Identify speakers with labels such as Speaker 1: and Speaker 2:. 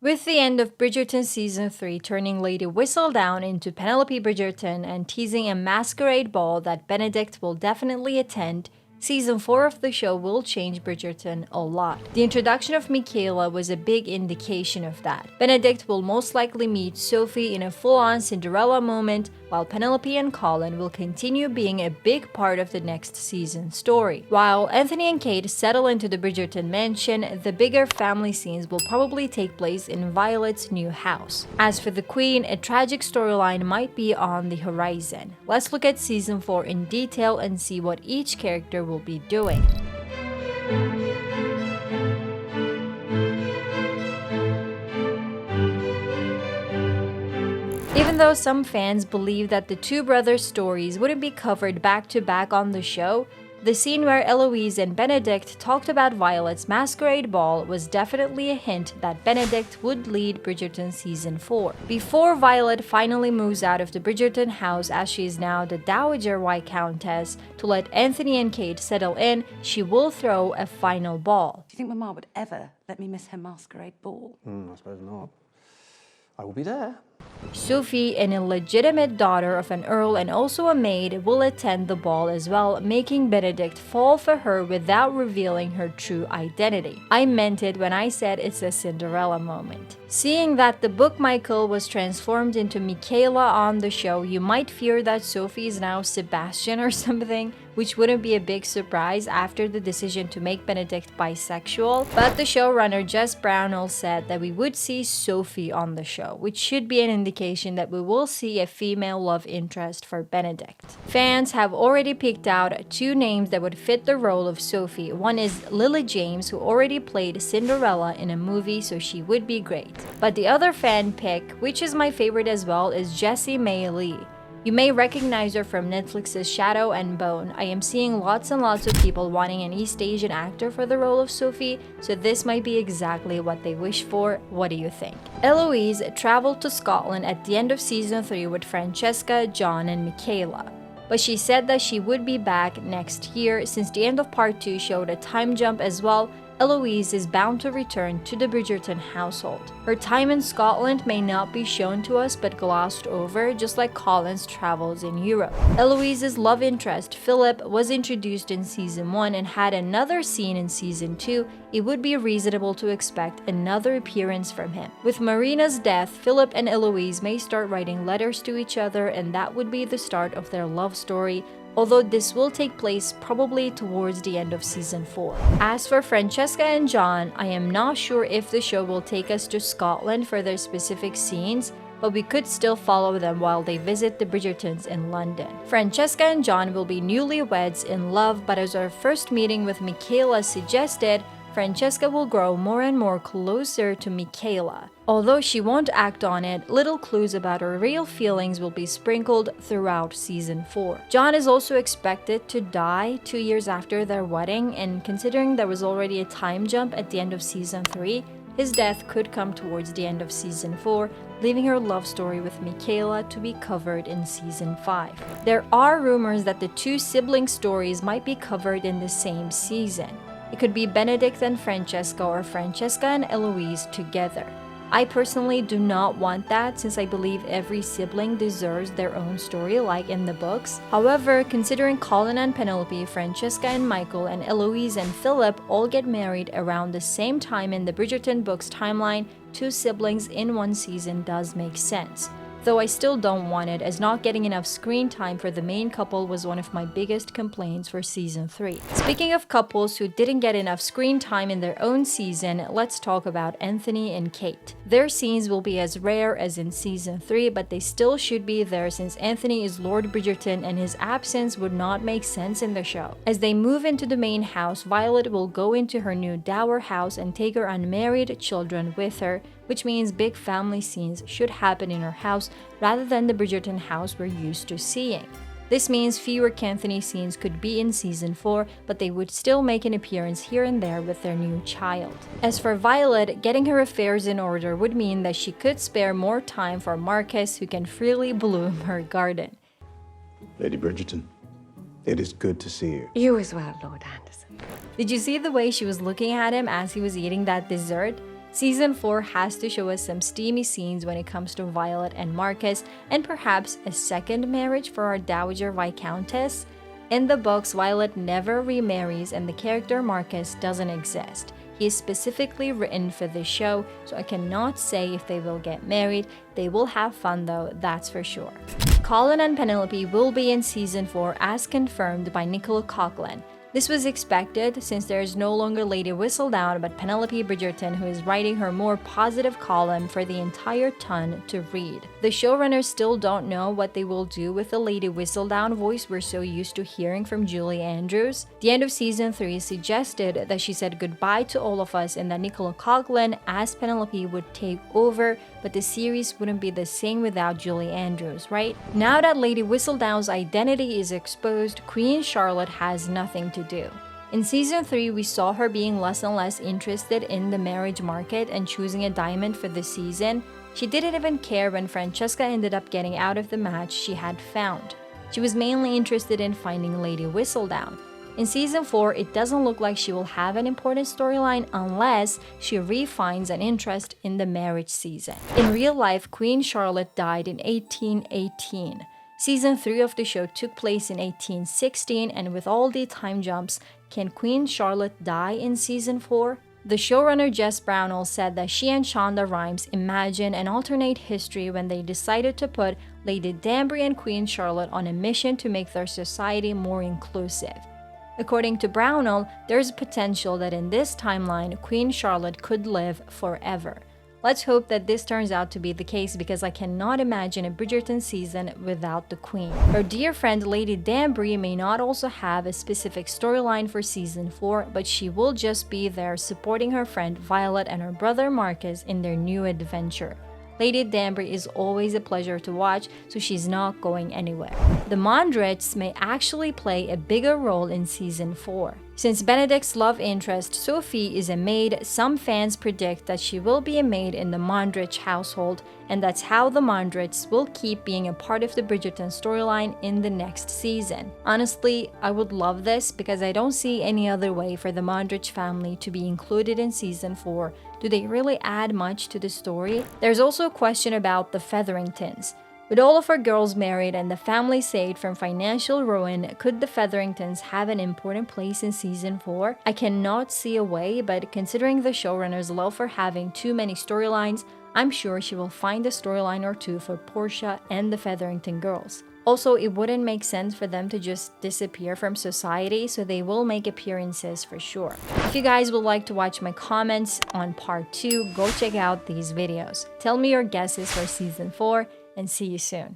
Speaker 1: With the end of Bridgerton Season 3 turning Lady Whistledown into Penelope Bridgerton and teasing a masquerade ball that Benedict will definitely attend, Season 4 of the show will change Bridgerton a lot. The introduction of Michaela was a big indication of that. Benedict will most likely meet Sophie in a full-on Cinderella moment, while Penelope and Colin will continue being a big part of the next season's story. While Anthony and Kate settle into the Bridgerton mansion, the bigger family scenes will probably take place in Violet's new house. As for the Queen, a tragic storyline might be on the horizon. Let's look at Season 4 in detail and see what each character will be doing. Even though some fans believe that the two brothers' stories wouldn't be covered back-to-back on the show, the scene where Eloise and Benedict talked about Violet's masquerade ball was definitely a hint that Benedict would lead Bridgerton Season 4. Before Violet finally moves out of the Bridgerton house as she is now the Dowager Viscountess to let Anthony and Kate settle in, she will throw a final ball.
Speaker 2: Do you think Mama would ever let me miss her masquerade ball?
Speaker 3: I suppose not. I will be there.
Speaker 1: Sophie, an illegitimate daughter of an earl and also a maid, will attend the ball as well, making Benedict fall for her without revealing her true identity. I meant it when I said it's a Cinderella moment. Seeing that the book Michael was transformed into Michaela on the show, you might fear that Sophie is now Sebastian or something, which wouldn't be a big surprise after the decision to make Benedict bisexual, but the showrunner Jess Brownell said that we would see Sophie on the show, which should be an indication that we will see a female love interest for Benedict. Fans have already picked out two names that would fit the role of Sophie. One is Lily James, who already played Cinderella in a movie, so she would be great. But the other fan pick, which is my favorite as well, is Jessie May Lee. You may recognize her from Netflix's Shadow and Bone. I am seeing lots and lots of people wanting an East Asian actor for the role of Sophie, so this might be exactly what they wish for. What do you think? Eloise traveled to Scotland at the end of Season 3 with Francesca, John, and Michaela. But she said that she would be back next year. Since the end of Part 2 showed a time jump as well, Eloise is bound to return to the Bridgerton household. Her time in Scotland may not be shown to us but glossed over, just like Colin's travels in Europe. Eloise's love interest, Philip, was introduced in Season 1 and had another scene in Season 2. It would be reasonable to expect another appearance from him. With Marina's death, Philip and Eloise may start writing letters to each other, and that would be the start of their love story, although this will take place probably towards the end of Season 4. As for Francesca and John, I am not sure if the show will take us to Scotland for their specific scenes, but we could still follow them while they visit the Bridgertons in London. Francesca and John will be newlyweds in love, but as our first meeting with Michaela suggested, Francesca will grow more and more closer to Michaela. Although she won't act on it, little clues about her real feelings will be sprinkled throughout Season 4. John is also expected to die 2 years after their wedding, and considering there was already a time jump at the end of Season 3, his death could come towards the end of Season 4, leaving her love story with Michaela to be covered in Season 5. There are rumors that the two sibling stories might be covered in the same season. It could be Benedict and Francesca or Francesca and Eloise together. I personally do not want that, since I believe every sibling deserves their own story like in the books. However, considering Colin and Penelope, Francesca and Michael, and Eloise and Philip all get married around the same time in the Bridgerton books timeline, two siblings in one season does make sense. Though I still don't want it, as not getting enough screen time for the main couple was one of my biggest complaints for Season 3. Speaking of couples who didn't get enough screen time in their own season, let's talk about Anthony and Kate. Their scenes will be as rare as in Season 3, but they still should be there since Anthony is Lord Bridgerton and his absence would not make sense in the show. As they move into the main house, Violet will go into her new dower house and take her unmarried children with her, which means big family scenes should happen in her house rather than the Bridgerton house we're used to seeing. This means fewer Anthony scenes could be in Season 4, but they would still make an appearance here and there with their new child. As for Violet, getting her affairs in order would mean that she could spare more time for Marcus, who can freely bloom her garden.
Speaker 3: Lady Bridgerton, it is good to see you.
Speaker 2: You as well, Lord Anderson.
Speaker 1: Did you see the way she was looking at him as he was eating that dessert? Season 4 has to show us some steamy scenes when it comes to Violet and Marcus, and perhaps a second marriage for our Dowager Viscountess. In the books, Violet never remarries and the character Marcus doesn't exist. He is specifically written for this show, so I cannot say if they will get married. They will have fun though, that's for sure. Colin and Penelope will be in Season 4 as confirmed by Nicola Coughlan. This was expected since there is no longer Lady Whistledown but Penelope Bridgerton, who is writing her more positive column for the entire ton to read. The showrunners still don't know what they will do with the Lady Whistledown voice we're so used to hearing from Julie Andrews. The end of Season 3 suggested that she said goodbye to all of us and that Nicola Coughlan as Penelope would take over, but the series wouldn't be the same without Julie Andrews, right? Now that Lady Whistledown's identity is exposed, Queen Charlotte has nothing to do. In Season 3, we saw her being less and less interested in the marriage market and choosing a diamond for the season. She didn't even care when Francesca ended up getting out of the match she had found. She was mainly interested in finding Lady Whistledown. In Season 4, it doesn't look like she will have an important storyline unless she refines an interest in the marriage season. In real life, Queen Charlotte died in 1818. Season 3 of the show took place in 1816, and with all the time jumps, can Queen Charlotte die in Season 4? The showrunner Jess Brownell said that she and Shonda Rhimes imagined an alternate history when they decided to put Lady Danbury and Queen Charlotte on a mission to make their society more inclusive. According to Brownell, there is potential that in this timeline, Queen Charlotte could live forever. Let's hope that this turns out to be the case because I cannot imagine a Bridgerton season without the Queen. Her dear friend Lady Danbury may not also have a specific storyline for Season 4, but she will just be there supporting her friend Violet and her brother Marcus in their new adventure. Lady Danbury is always a pleasure to watch, so she's not going anywhere. The Mondrichs may actually play a bigger role in Season 4. Since Benedict's love interest, Sophie, is a maid, some fans predict that she will be a maid in the Mondrich household, and that's how the Mondrichs will keep being a part of the Bridgerton storyline in the next season. Honestly, I would love this because I don't see any other way for the Mondrich family to be included in Season 4. Do they really add much to the story? There's also a question about the Featheringtons. With all of her girls married and the family saved from financial ruin, could the Featheringtons have an important place in Season 4? I cannot see a way, but considering the showrunner's love for having too many storylines, I'm sure she will find a storyline or two for Portia and the Featherington girls. Also, it wouldn't make sense for them to just disappear from society, so they will make appearances for sure. If you guys would like to watch my comments on Part 2, go check out these videos. Tell me your guesses for Season 4, and see you soon.